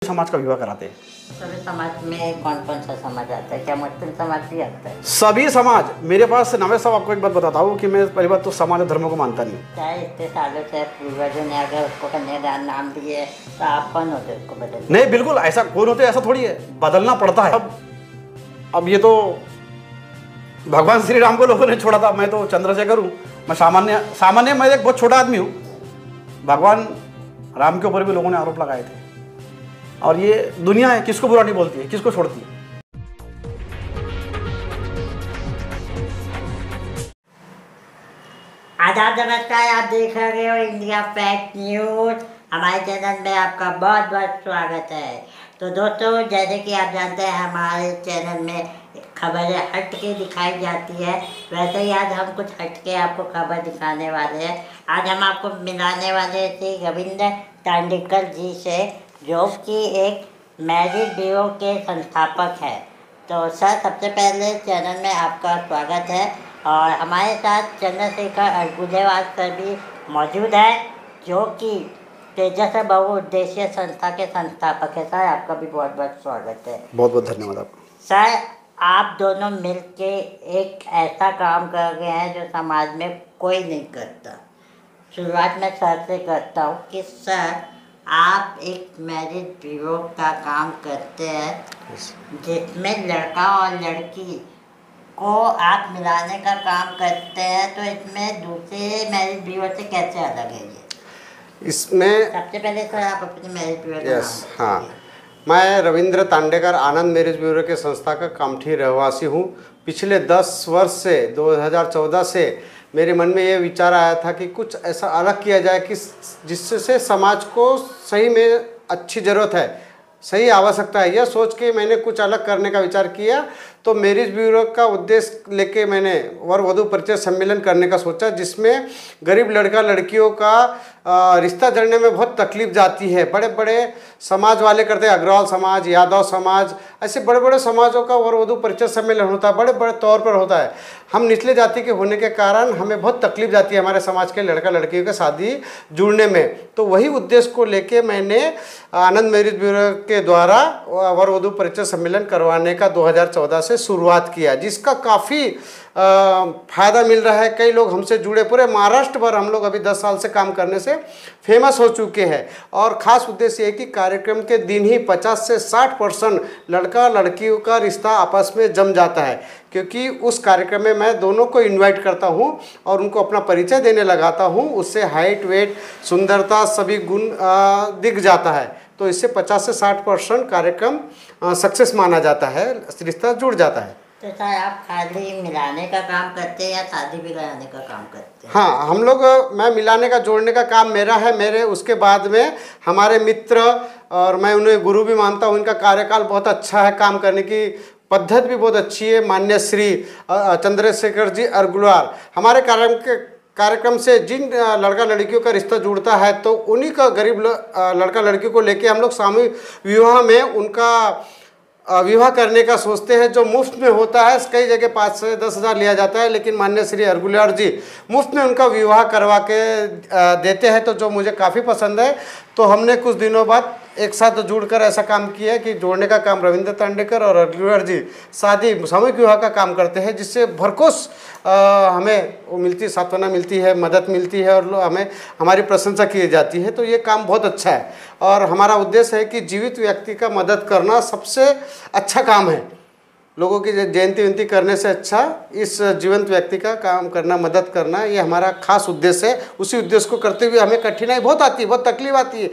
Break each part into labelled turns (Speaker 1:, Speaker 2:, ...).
Speaker 1: समाज का विवाह कराते हैं।
Speaker 2: सभी समाज में कौन कौन सा समाज आता है? क्या मुस्लिम समाज भी आता है?
Speaker 1: सभी समाज। मेरे पास नवेद साहब, आपको एक बात बताता हूँ कि मैं पहली बात तो समाज और धर्मों को मानता नहीं।
Speaker 2: चाहे इतने सालों से पूर्वजों ने अगर उसको कन्यादान नाम दिए तो आप कौन होते उसको बदल?
Speaker 1: नहीं, बिल्कुल ऐसा कौन होते, ऐसा थोड़ी है, बदलना पड़ता है। अब ये तो भगवान श्री राम को लोगों ने छोड़ा था, मैं तो चंद्रशेखर हूँ, मैं सामान्य मैं एक बहुत छोटा आदमी हूँ। भगवान राम के ऊपर भी लोगों ने आरोप लगाए थे। और ये दुनिया है, किसको बुरा नहीं बोलती है, किसको छोड़ती है।
Speaker 2: आदाब, नमस्कार। आप देख रहे हो इंडिया फैक्ट न्यूज। हमारे चैनल में आपका बहुत बहुत स्वागत है। तो दोस्तों, जैसे कि आप जानते हैं हमारे चैनल में खबरें हट के दिखाई जाती है, वैसे ही आज हम कुछ हट के आपको खबर दिखाने वाले हैं। आज हम आपको मिलाने वाले थे रविंद्र तांडेकर जी से, जो कि एक मैरिज ब्यूरो के संस्थापक हैं। तो सर, सबसे पहले चैनल में आपका स्वागत है। और हमारे साथ चंद्रशेखर अर्गुलेवाल सर भी मौजूद है, जो कि तेजस बहुउद्देशीय संस्था के संस्थापक है। सर, आपका भी बहुत बहुत स्वागत है।
Speaker 1: बहुत बहुत धन्यवाद आपको।
Speaker 2: सर, आप दोनों मिलके एक ऐसा काम कर रहे हैं जो समाज में कोई नहीं करता। शुरुआत में सर से करता हूँ कि सर, आप एक मैरिज ब्यूरो का काम करते हैं जिसमें लड़का और लड़की को आप मिलाने का काम करते हैं, तो इसमें दूसरे मैरिज ब्यूरो से कैसे अलग है ये?
Speaker 1: इसमें
Speaker 2: सबसे पहले सर आप अपने मैरिज ब्यूरो का नाम
Speaker 3: हाँ, मैं रविंद्र तांडेकर आनंद मैरिज ब्यूरो के संस्था का कामठी रहवासी हूँ। पिछले 10 वर्ष से 2014 से मेरे मन में ये विचार आया था कि कुछ ऐसा अलग किया जाए कि जिससे समाज को सही में अच्छी ज़रूरत है, सही आवश्यकता है। यह सोच के मैंने कुछ अलग करने का विचार किया। तो मैरिज ब्यूरो का उद्देश्य लेके मैंने वर वधु परिचय सम्मेलन करने का सोचा, जिसमें गरीब लड़का लड़कियों का रिश्ता जड़ने में बहुत तकलीफ जाती है। बड़े बड़े समाज वाले करते हैं, अग्रवाल समाज, यादव समाज, ऐसे बड़े बड़े समाजों का वर वधु परिचय सम्मेलन होता है, बड़े बड़े तौर पर होता है। हम निचले जाति के होने के कारण हमें बहुत तकलीफ जाती है हमारे समाज के लड़का लड़कियों के शादी जुड़ने में। तो वही उद्देश्य को लेके मैंने आनंद मैरिज ब्यूरो के द्वारा वर वधु परिचय सम्मेलन करवाने का 2014 से शुरुआत किया, जिसका काफ़ी फ़ायदा मिल रहा है। कई लोग हमसे जुड़े, पूरे महाराष्ट्र भर हम लोग अभी 10 साल से काम करने से फेमस हो चुके हैं। और ख़ास उद्देश्य है कि कार्यक्रम के दिन ही 50 से 60% लड़का लड़कियों का रिश्ता आपस में जम जाता है, क्योंकि उस कार्यक्रम में मैं दोनों को इनवाइट करता हूं और उनको अपना परिचय देने लगाता हूं। उससे हाइट, वेट, सुंदरता सभी गुण दिख जाता है। तो इससे 50 से 60% कार्यक्रम सक्सेस माना जाता है, रिश्ता जुड़ जाता है।
Speaker 2: तो सर, आप खाली मिलाने का काम करते हैं या शादी भी कराने का काम करते हैं?
Speaker 3: हाँ, हम लोग, मैं मिलाने का जोड़ने का काम मेरा है। मेरे उसके बाद में हमारे मित्र, और मैं उन्हें गुरु भी मानता हूँ, इनका कार्यकाल बहुत अच्छा है, काम करने की पद्धति भी बहुत अच्छी है। मान्य श्री चंद्रशेखर जी अर्गुलेवाल, हमारे कार्यक्रम से जिन लड़का लड़कियों का रिश्ता जुड़ता है, तो उन्हीं का गरीब लड़का लड़कियों को लेके हम लोग सामूहिक विवाह में उनका विवाह करने का सोचते हैं, जो मुफ्त में होता है। कई जगह 5 से 10 हज़ार लिया जाता है, लेकिन मान्य श्री अर्गुलेवाल जी मुफ्त में उनका विवाह करवा के देते हैं, तो जो मुझे काफ़ी पसंद है। तो हमने कुछ दिनों बाद एक साथ जुड़कर ऐसा काम किया है कि जोड़ने का काम रविंद्र तांडेकर और अर्गुलेवाल जी शादी सामूहिक विवाह का काम करते हैं, जिससे भरपूर हमें वो मिलती, सांत्वना मिलती है, मदद मिलती है और हमें हमारी प्रशंसा की जाती है। तो ये काम बहुत अच्छा है और हमारा उद्देश्य है कि जीवित व्यक्ति का मदद करना सबसे अच्छा काम है। लोगों की जयंती वयंती करने से अच्छा इस जीवंत व्यक्ति का काम करना, मदद करना, ये हमारा खास उद्देश्य है। उसी उद्देश्य को करते हुए हमें कठिनाई बहुत आती है, बहुत तकलीफ आती है।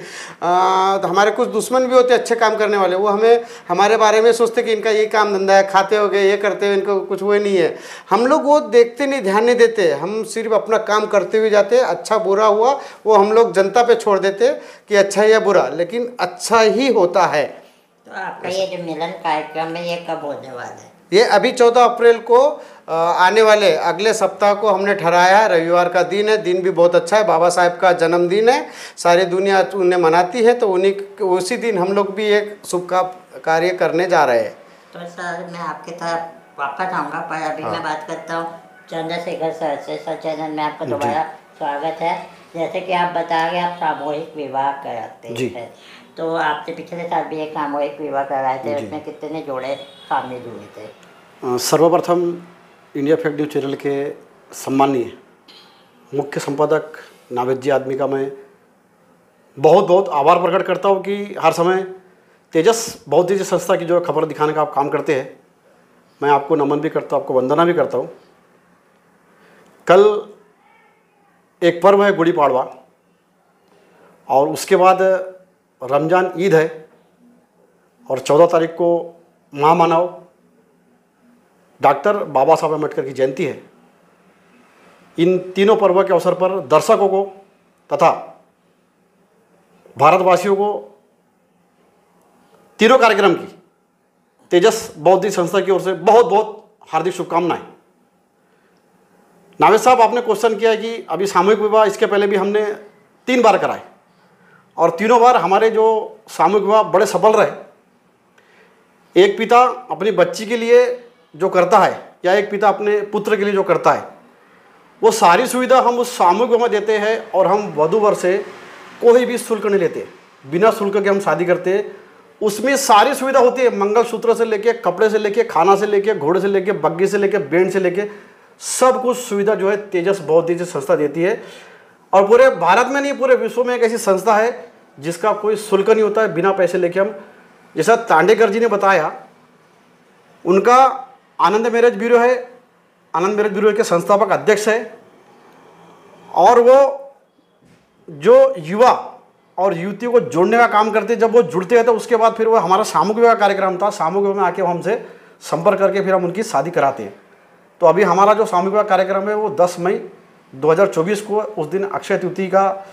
Speaker 3: तो हमारे कुछ दुश्मन भी होते हैं अच्छे काम करने वाले, वो हमें हमारे बारे में सोचते कि इनका ये काम धंधा है, खाते हो गए, ये करते हुए इनको कुछ वो नहीं है। हम लोग वो देखते नहीं, ध्यान नहीं देते, हम सिर्फ अपना काम करते हुए जाते। अच्छा बुरा हुआ वो हम लोग जनता पे छोड़ देते कि अच्छा या बुरा, लेकिन अच्छा ही होता है।
Speaker 2: तो आपका ये जो मिलन कार्यक्रम है, ये कब होने वाला है?
Speaker 3: ये अभी 14 अप्रैल को आने वाले अगले सप्ताह को हमने ठहराया है। रविवार का दिन है, दिन भी बहुत अच्छा है, बाबा साहेब का जन्मदिन है, सारी दुनिया उन्हें मनाती है। तो उसी दिन हम लोग भी एक शुभ कार्य करने जा रहे हैं।
Speaker 2: तो सर, मैं आपकी तरफ वापस आऊँगा, पर अभी मैं बात करता हूँ चंद्रशेखर सर से। सर, चैनल में आपका दोबारा स्वागत है। जैसे कि आप बता रहे, आप सामूहिक विवाह कराते हैं, तो आपसे पिछले साल भी एक सामूहिक विवाह कराए थे, उसमें कितने जोड़े शामिल हुए थे?
Speaker 1: सर्वप्रथम इंडिया फेक न्यूज़ चैनल के सम्मानीय मुख्य संपादक नावेद जी आदमी का मैं बहुत बहुत आभार प्रकट करता हूँ कि हर समय तेजस बहुत तेजी संस्था की जो खबर दिखाने का आप काम करते हैं। मैं आपको नमन भी करता हूँ, आपको वंदना भी करता हूँ। कल एक पर्व है गुड़ी पाड़वा और उसके बाद रमज़ान ईद है और 14 तारीख को महामानव डॉक्टर बाबा साहब अम्बेडकर की जयंती है। इन तीनों पर्वों के अवसर पर दर्शकों को तथा भारतवासियों को तीनों कार्यक्रम की तेजस बौद्धिक संस्था की ओर से बहुत बहुत हार्दिक शुभकामनाएं। नावेद साहब, आपने क्वेश्चन किया कि अभी सामूहिक विवाह इसके पहले भी हमने 3 बार कराए और तीनों बार हमारे जो सामूहिक विवाह बड़े सफल रहे। एक पिता अपनी बच्ची के लिए जो करता है या एक पिता अपने पुत्र के लिए जो करता है, वो सारी सुविधा हम उस सामूहिक विवाह में देते हैं और हम वधू वर से कोई भी शुल्क नहीं लेते, बिना शुल्क के हम शादी करते हैं। उसमें सारी सुविधा होती है, मंगलसूत्र से लेके, कपड़े से लेके, खाना से लेके, घोड़े से लेके, बग्गी से लेके, बैंड से लेके, सब कुछ सुविधा जो है तेजस बौद्धिक संस्था देती है। और पूरे भारत में नहीं, पूरे विश्व में एक ऐसी संस्था है जिसका कोई शुल्क नहीं होता है, बिना पैसे लेके हम, जैसा तांडेकर जी ने बताया, उनका आनंद मैरिज ब्यूरो है, आनंद मैरिज ब्यूरो के संस्थापक अध्यक्ष है। और वो जो युवा और युवतियों को जोड़ने का काम करते हैं, जब वो जुड़ते हैं तो उसके बाद फिर वो हमारा सामूहिक विवाह कार्यक्रम था, सामूहिक विवाह में आके वो हमसे संपर्क करके फिर हम उनकी शादी कराते हैं। तो अभी हमारा जो सामूहिक विवाह कार्यक्रम है वो 10 मई 2024 को, उस दिन अक्षय तृतीया का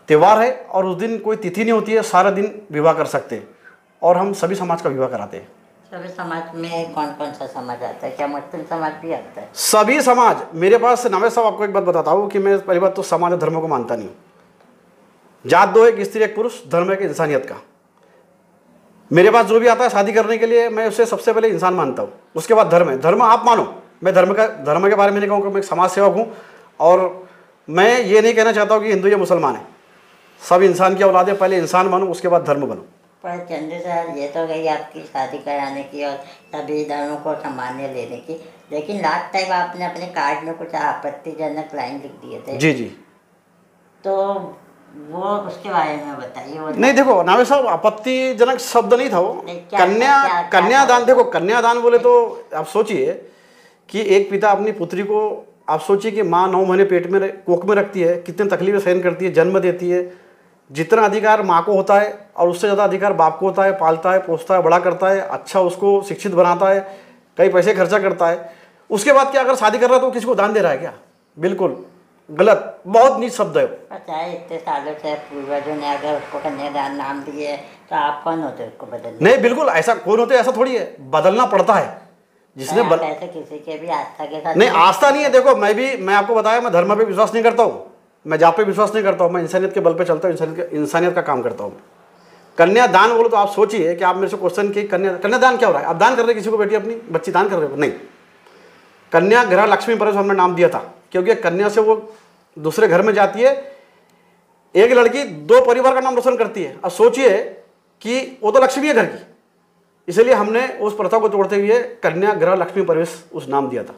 Speaker 1: त्यौहार है और उस दिन कोई तिथि नहीं होती है, सारा दिन विवाह कर सकते हैं और हम सभी समाज का विवाह कराते हैं।
Speaker 2: सभी समाज में कौन कौन सा समाज आता है? क्या मुस्लिम समाज भी आता है?
Speaker 1: सभी समाज मेरे पास। नावेद साहब, आपको एक बात बताता हूँ कि मैं पहली बात तो समाज और धर्म को मानता नहीं हूँ। जात दो, एक स्त्री एक पुरुष, धर्म एक इंसानियत का। मेरे पास जो भी आता है शादी करने के लिए, मैं उसे सबसे पहले इंसान मानता हूँ, उसके बाद धर्म है। धर्म आप मानो, मैं धर्म के बारे में नहीं कहूँगा, मैं एक समाज सेवक हूँ और मैं ये नहीं कहना चाहता हूँ कि हिंदू या मुसलमान है। सब इंसान की औलाद है, पहले इंसान बनो उसके बाद धर्म बनो।
Speaker 2: पर चंद्र सर, ये तो गई आपकी शादी कराने की और सभी धर्मों को सामान्य लेने की, लेकिन लास्ट टाइम आपने अपने कार्ड में कुछ आपत्तिजनक लाइन लिख दिए थे।
Speaker 1: जी जी,
Speaker 2: तो वो उसके बारे में बताइए।
Speaker 1: नहीं देखो नावेद साहब, आपत्तिजनक शब्द नहीं था वो।
Speaker 2: नहीं,
Speaker 1: कन्यादान, देखो कन्यादान बोले तो आप सोचिए कि एक पिता अपनी पुत्री को, आप सोचिए कि माँ 9 महीने पेट में कोख में रखती है, कितने तकलीफें सहन करती है, जन्म देती है। जितना अधिकार माँ को होता है और उससे ज़्यादा अधिकार बाप को होता है, पालता है, पोसता है, बड़ा करता है, अच्छा उसको शिक्षित बनाता है, कई पैसे खर्चा करता है। उसके बाद क्या अगर शादी कर रहा है तो किसी को दान दे रहा है क्या? बिल्कुल गलत, बहुत नीच शब्द है।
Speaker 2: पता है, इतने सालों से पूर्वजों ने अगर उसको कन्यादान नाम दिए तो आप कौन होते उसको बदलने?
Speaker 1: नहीं बिल्कुल, ऐसा कौन होते, ऐसा थोड़ी है, बदलना पड़ता है। जिसने
Speaker 2: ऐसे किसी के भी आस्था के साथ
Speaker 1: नहीं, आस्था नहीं है। देखो मैं आपको बताया, मैं धर्म पे विश्वास नहीं करता हूँ, मैं जात पे विश्वास नहीं करता हूँ, मैं इंसानियत के बल पे चलता हूँ, इंसानियत का काम करता हूँ। कन्यादान बोलो तो आप सोचिए कि आप मेरे से क्वेश्चन किए कन्यादान क्या हो रहा है? आप दान कर रहे किसी को, बेटी अपनी बच्ची दान कर रहे हो? नहीं, कन्या गृह लक्ष्मी परमेश्वर हमने नाम दिया था, क्योंकि कन्या से वो दूसरे घर में जाती है। एक लड़की 2 परिवार का नाम रोशन करती है। अब सोचिए कि वो तो लक्ष्मी है घर की, इसलिए हमने उस प्रथा को तोड़ते हुए कन्या गृह लक्ष्मी प्रवेश उस नाम दिया था।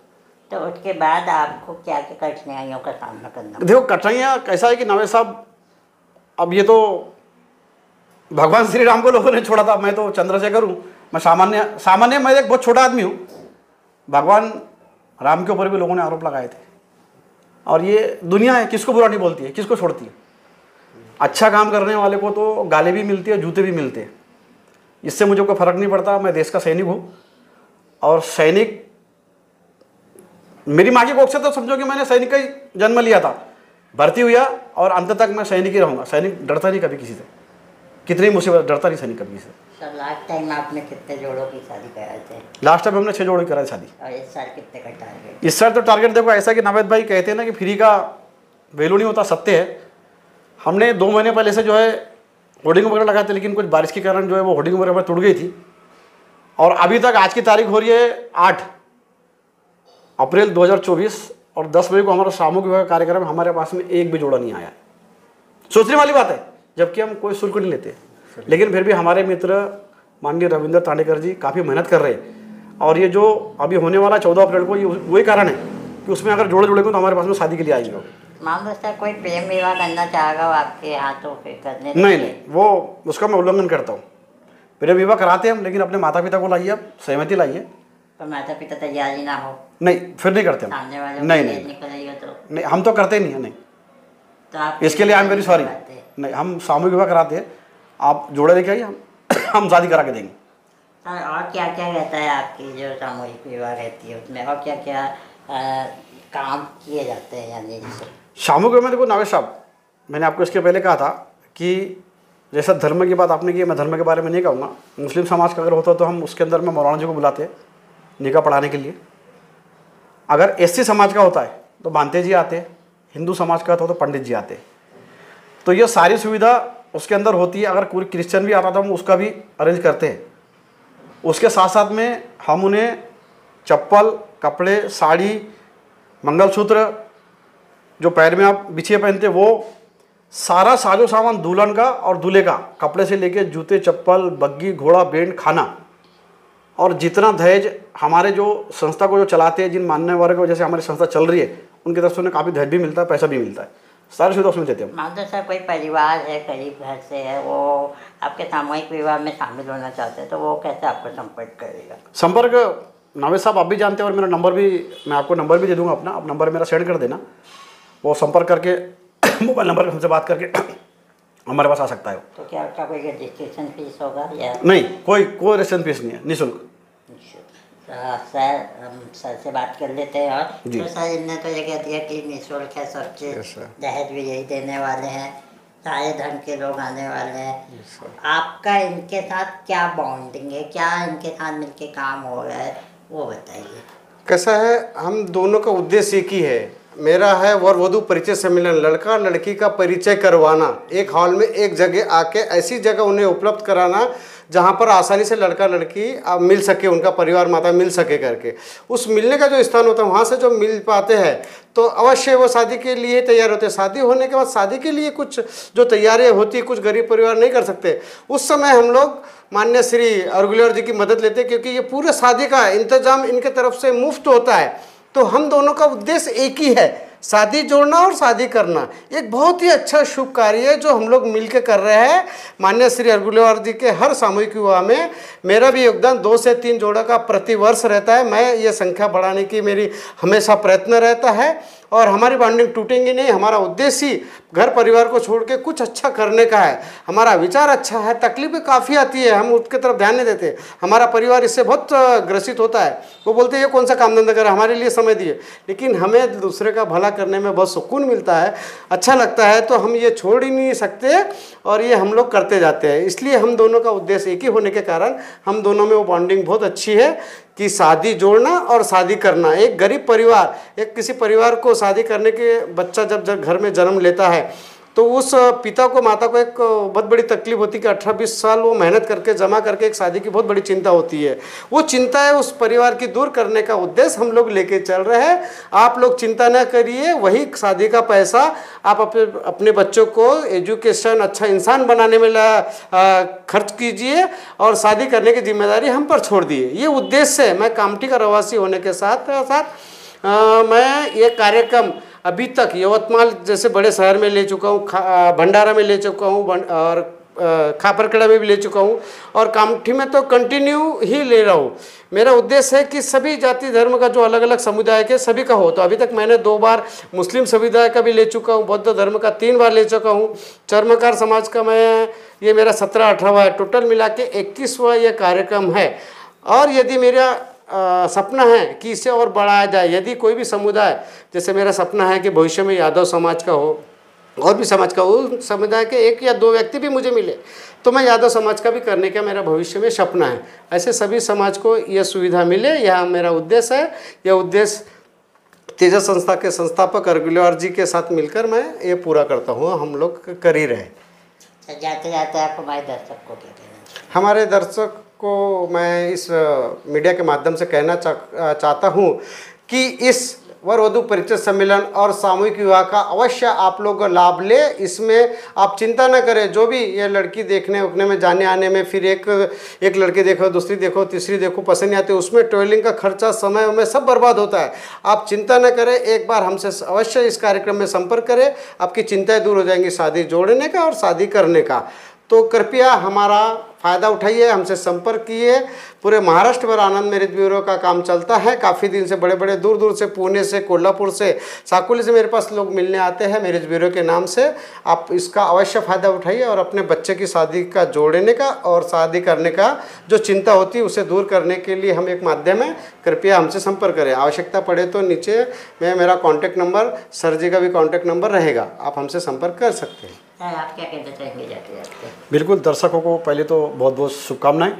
Speaker 2: तो उसके बाद आपको क्या क्या कठिनाइयों का सामना करना?
Speaker 1: देखो कठिनाइयाँ कैसा है कि नावेद साहब, अब ये तो भगवान श्री राम को लोगों ने छोड़ा था, मैं तो चंद्रशेखर हूँ, मैं सामान्य मैं एक बहुत छोटा आदमी हूँ। भगवान राम के ऊपर भी लोगों ने आरोप लगाए थे और ये दुनिया है, किसको बुरा नहीं बोलती है, किसको छोड़ती है। अच्छा काम करने वाले को तो गाली भी मिलती है, जूते भी मिलते हैं, इससे मुझे कोई फर्क नहीं पड़ता। मैं देश का सैनिक हूँ और सैनिक, मेरी माँ की कोख से तो समझो कि मैंने सैनिक का ही जन्म लिया था, भर्ती हुआ और अंत तक मैं सैनिक ही रहूँगा। सैनिक डरता नहीं कभी किसी से, कितनी मुसीबत, डरता नहीं सैनिक कभी किसी से।
Speaker 2: सर, लास्ट टाइम आपने कितने जोड़ों की शादी कराए थे?
Speaker 1: लास्ट टाइम हमने 6 जोड़ों की कराई शादी।
Speaker 2: और इस साल कितने का टारगेट?
Speaker 1: इस साल तो टारगेट देखो ऐसा कि नावेद भाई कहते हैं ना कि फ्री का वैल्यू नहीं होता, सत्य है। हमने 2 महीने पहले से जो है होर्डिंग वगैरह लगाए थे, लेकिन कुछ बारिश के कारण जो है वो होर्डिंग वगैरह टूट गई थी और अभी तक, आज की तारीख हो रही है 8 अप्रैल 2024 और 10 मई को हमारा सामूहिक विवाह कार्यक्रम, हमारे पास में एक भी जोड़ा नहीं आया। सोचने वाली बात है जबकि हम कोई शुल्क नहीं लेते। लेकिन फिर भी हमारे मित्र माननीय रविंद्र तांडेकर जी काफ़ी मेहनत कर रहे हैं, और ये जो अभी होने वाला 14 अप्रैल को, ये वही कारण है कि उसमें अगर जोड़े जुड़ेंगे तो हमारे पास में शादी के लिए आएंगे।
Speaker 2: मान लो सर कोई प्रेम विवाह करना चाहेगा वो आपके यहाँ तो फिर करने
Speaker 1: नहीं, वो उसका मैं उल्लंघन करता हूँ। प्रेम विवाह कराते हैं हम, लेकिन अपने माता पिता को लाइए, आप सहमति लाइए।
Speaker 2: तो माता पिता तैयार ही ना हो,
Speaker 1: नहीं, फिर नहीं करते हम।
Speaker 2: सामने वाले
Speaker 1: नहीं,
Speaker 2: निकल आई हो तो
Speaker 1: नहीं, हम तो करते नहीं है। नहीं,
Speaker 2: तो आप
Speaker 1: इसके लिए आई एम वेरी सॉरी। नहीं, हम सामूहिक विवाह कराते हैं, आप जोड़े लेके आइए, हम शादी करा के देंगे।
Speaker 2: सर और क्या क्या रहता है आपकी जो सामूहिक विवाह रहती है उसमें, और क्या क्या काम किए जाते हैं, यानी जैसे
Speaker 1: सामूहिक विवाह में देखो नावेद साहब, मैंने आपको इसके पहले कहा था कि जैसा धर्म की बात आपने की, मैं धर्म के बारे में नहीं कहूँगा। मुस्लिम समाज का अगर होता तो हम उसके अंदर में मौलाना जी को बुलाते हैं निकाह पढ़ाने के लिए। अगर एससी समाज का होता है तो बांते जी आते हैं, हिंदू समाज का होता तो पंडित जी आते हैं। तो ये सारी सुविधा उसके अंदर होती है। अगर कोई क्रिश्चियन भी आता तो हम उसका भी अरेंज करते हैं। उसके साथ साथ में हम उन्हें चप्पल, कपड़े, साड़ी, मंगलसूत्र, जो पैर में आप बिछिए पहनते, वो सारा साजो सामान दुल्हन का और दूल्हे का, कपड़े से लेके जूते, चप्पल, बग्गी, घोड़ा, बैंड, खाना, और जितना दहेज हमारे जो संस्था को जो चलाते हैं, जिन मान्यवर को जैसे हमारी संस्था चल रही है, उनकी तरफ से उन्हें काफ़ी दहेज भी मिलता है, पैसा भी मिलता है, सारी सुविधा उसमें देते हैं।
Speaker 2: मान लो सर कोई परिवार है करीब घर से है, वो आपके सामूहिक विवाह में शामिल होना चाहते हैं, तो वो कैसे आपको संपर्क करेगा?
Speaker 1: संपर्क नावेद साहब आप भी जानते हैं, और मेरा नंबर भी, मैं आपको नंबर भी दे दूंगा अपना, आप नंबर मेरा सेंड कर देना। वो संपर्क करके मोबाइल नंबर हमसे बात करके हमारे पास आ सकता है।
Speaker 2: तो क्या उसका कोई रजिस्ट्रेशन फीस होगा या
Speaker 1: नहीं, कोई रजिस्ट्रेशन फीस नहीं है, निःशुल्क।
Speaker 2: सर हम सर से बात कर लेते हैं। और
Speaker 1: जी।
Speaker 2: तो सर इनने तो ये कह दिया कि निःशुल्क है सब चीज़, दहेज भी यही देने वाले हैं, सारे धर्म के लोग आने वाले हैं। आपका इनके साथ क्या बॉन्डिंग है, क्या इनके साथ मिलके काम हो रहा है, वो बताइए।
Speaker 3: कैसा है, हम दोनों का उद्देश्य एक ही है। मेरा है वर वधु परिचय सम्मेलन, लड़का लड़की का परिचय करवाना, एक हॉल में एक जगह आके ऐसी जगह उन्हें उपलब्ध कराना जहाँ पर आसानी से लड़का लड़की मिल सके, उनका परिवार माता मिल सके करके। उस मिलने का जो स्थान होता है वहाँ से जो मिल पाते हैं तो अवश्य वो शादी के लिए तैयार होते हैं। शादी होने के बाद शादी के लिए कुछ जो तैयारियाँ होती, कुछ गरीब परिवार नहीं कर सकते, उस समय हम लोग माननीय श्री अरगुलेवार जी की मदद लेते हैं, क्योंकि ये पूरे शादी का इंतजाम इनके तरफ से मुफ्त होता है। तो हम दोनों का उद्देश्य एक ही है, शादी जोड़ना और शादी करना। एक बहुत ही अच्छा शुभ कार्य है जो हम लोग मिलकर कर रहे हैं। माननीय श्री अरगुलेवार जी के हर सामूहिक विवाह में मेरा भी योगदान 2 से 3 जोड़ा का प्रति वर्ष रहता है। मैं ये संख्या बढ़ाने की मेरी हमेशा प्रयत्न रहता है, और हमारी बॉन्डिंग टूटेंगी नहीं। हमारा उद्देश्य ही घर परिवार को छोड़ के कुछ अच्छा करने का है। हमारा विचार अच्छा है, तकलीफें काफ़ी आती है, हम उसके तरफ ध्यान नहीं देते। हमारा परिवार इससे बहुत ग्रसित होता है। वो बोलते हैं ये कौन सा काम धंधा करे, हमारे लिए समय दिए। लेकिन हमें दूसरे का भला करने में बहुत सुकून मिलता है, अच्छा लगता है, तो हम ये छोड़ ही नहीं सकते और ये हम लोग करते जाते हैं। इसलिए हम दोनों का उद्देश्य एक ही होने के कारण हम दोनों में वो बॉन्डिंग बहुत अच्छी है कि शादी जोड़ना और शादी करना। एक गरीब परिवार, एक किसी परिवार को शादी करने के बच्चा जब घर में जन्म लेता है तो उस पिता को माता को एक बहुत बड़ी तकलीफ होती है कि 18-20 साल वो मेहनत करके जमा करके एक शादी की बहुत बड़ी चिंता होती है। वो चिंता है उस परिवार की दूर करने का उद्देश्य हम लोग लेके चल रहे हैं। आप लोग चिंता न करिए, वही शादी का पैसा आप अपने बच्चों को एजुकेशन, अच्छा इंसान बनाने में खर्च कीजिए और शादी करने की जिम्मेदारी हम पर छोड़ दिए। ये उद्देश्य है। मैं कामठी का रहवासी होने के साथ साथ मैं ये कार्यक्रम अभी तक यवतमाल जैसे बड़े शहर में ले चुका हूँ, भंडारा में ले चुका हूँ, और खापरखेड़ा में भी ले चुका हूँ, और कामठी में तो कंटिन्यू ही ले रहा हूँ। मेरा उद्देश्य है कि सभी जाति धर्म का जो अलग अलग समुदाय के सभी का हो। तो अभी तक मैंने 2 बार मुस्लिम समुदाय का भी ले चुका हूँ, बौद्ध धर्म का 3 बार ले चुका हूँ, चर्मकार समाज का मैं ये मेरा 17-18वां है, टोटल मिला के 21वां ये कार्यक्रम है। और यदि मेरा सपना है कि इसे और बढ़ाया जाए, यदि कोई भी समुदाय, जैसे मेरा सपना है कि भविष्य में यादव समाज का हो और भी समाज का हो, समुदाय के 1 या 2 व्यक्ति भी मुझे मिले तो मैं यादव समाज का भी करने का मेरा भविष्य में सपना है। ऐसे सभी समाज को यह सुविधा मिले, यह मेरा उद्देश्य है। यह उद्देश्य तेजस संस्था के संस्थापक अरगुलेवार जी के साथ मिलकर मैं ये पूरा करता हूँ, हम लोग कर ही रहे।
Speaker 2: जाते जाते आप हमारे दर्शक को क्या कहना चाहिए?
Speaker 3: हमारे दर्शक को मैं इस मीडिया के माध्यम से कहना चाहता हूँ कि इस वर वधु परिचय सम्मेलन और सामूहिक विवाह का अवश्य आप लोग लाभ ले। इसमें आप चिंता न करें, जो भी ये लड़की देखने उखने में जाने आने में, फिर एक लड़की देखो, दूसरी देखो, तीसरी देखो, पसंद नहीं आती, उसमें ट्रेवलिंग का खर्चा, समय में सब बर्बाद होता है। आप चिंता न करें, एक बार हमसे अवश्य इस कार्यक्रम में संपर्क करें, आपकी चिंताएं दूर हो जाएंगी शादी जोड़ने का और शादी करने का। तो कृपया हमारा फ़ायदा उठाइए, हमसे संपर्क कीजिए। पूरे महाराष्ट्र भर आनंद मैरिज ब्यूरो का काम चलता है। काफ़ी दिन से बड़े बड़े दूर दूर से, पुणे से, कोल्हापुर से, साकुली से मेरे पास लोग मिलने आते हैं मैरिज ब्यूरो के नाम से। आप इसका अवश्य फ़ायदा उठाइए और अपने बच्चे की शादी का जोड़ने का और शादी करने का जो चिंता होती है उसे दूर करने के लिए हम एक माध्यम है। कृपया हमसे संपर्क करें। आवश्यकता पड़े तो नीचे में मेरा कॉन्टैक्ट नंबर, सर जी का भी कॉन्टैक्ट नंबर रहेगा, आप हमसे संपर्क कर सकते हैं।
Speaker 2: सर आप क्या कहना चाहेंगे जाते जाते?
Speaker 1: बिल्कुल, दर्शकों को पहले तो बहुत बहुत शुभकामनाएं।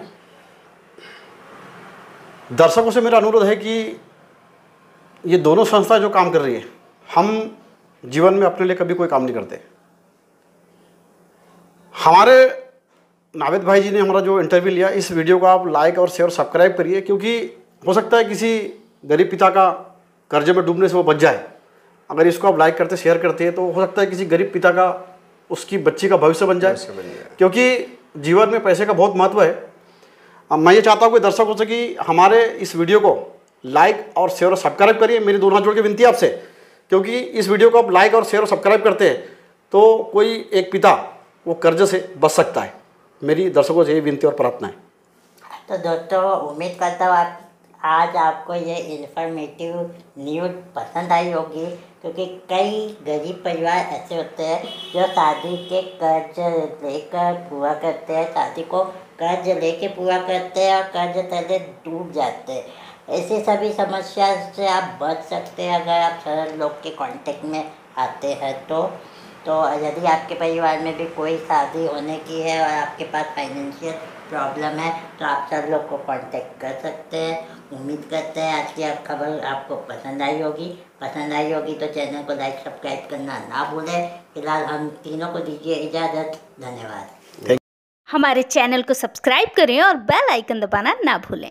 Speaker 1: दर्शकों से मेरा अनुरोध है कि ये दोनों संस्था जो काम कर रही है, हम जीवन में अपने लिए कभी कोई काम नहीं करते। हमारे नावेद भाई जी ने हमारा जो इंटरव्यू लिया, इस वीडियो को आप लाइक और शेयर सब्सक्राइब करिए, क्योंकि हो सकता है किसी गरीब पिता का कर्जे में डूबने से वो बच जाए। अगर इसको आप लाइक करते, शेयर करते हैं, तो हो सकता है किसी गरीब पिता का, उसकी बच्ची का भविष्य बन जाए। क्योंकि जीवन में पैसे का बहुत महत्व है। अब मैं ये चाहता हूँ कि दर्शकों से कि हमारे इस वीडियो को लाइक और शेयर और सब्सक्राइब करिए। मेरी दोनों हाथ जोड़ के विनती है आपसे, क्योंकि इस वीडियो को आप लाइक और शेयर और सब्सक्राइब करते हैं तो कोई एक पिता वो कर्ज से बच सकता है। मेरी दर्शकों से ये विनती और प्रार्थना है।
Speaker 2: तो दोस्तों, उम्मीद करता हूँ आज आपको ये इन्फॉर्मेटिव न्यूज़ पसंद आई होगी, क्योंकि कई गरीब परिवार ऐसे होते हैं जो शादी के कर्ज लेकर पूरा करते हैं, शादी को कर्ज लेके पूरा करते हैं और कर्ज तले डूब जाते हैं। ऐसी सभी समस्या से आप बच सकते हैं अगर आप सरल लोग के कांटेक्ट में आते हैं तो यदि आपके परिवार में भी कोई शादी होने की है और आपके पास फाइनेंशियल प्रॉब्लम है तो आप सब लोग को कांटेक्ट कर सकते हैं। उम्मीद करते हैं आज की खबर आपको पसंद आई होगी। तो चैनल को लाइक सब्सक्राइब करना ना भूलें। फिलहाल हम तीनों को दीजिए इजाज़त। धन्यवाद।
Speaker 4: हमारे चैनल को सब्सक्राइब करें और बेल आइकन दबाना ना भूलें।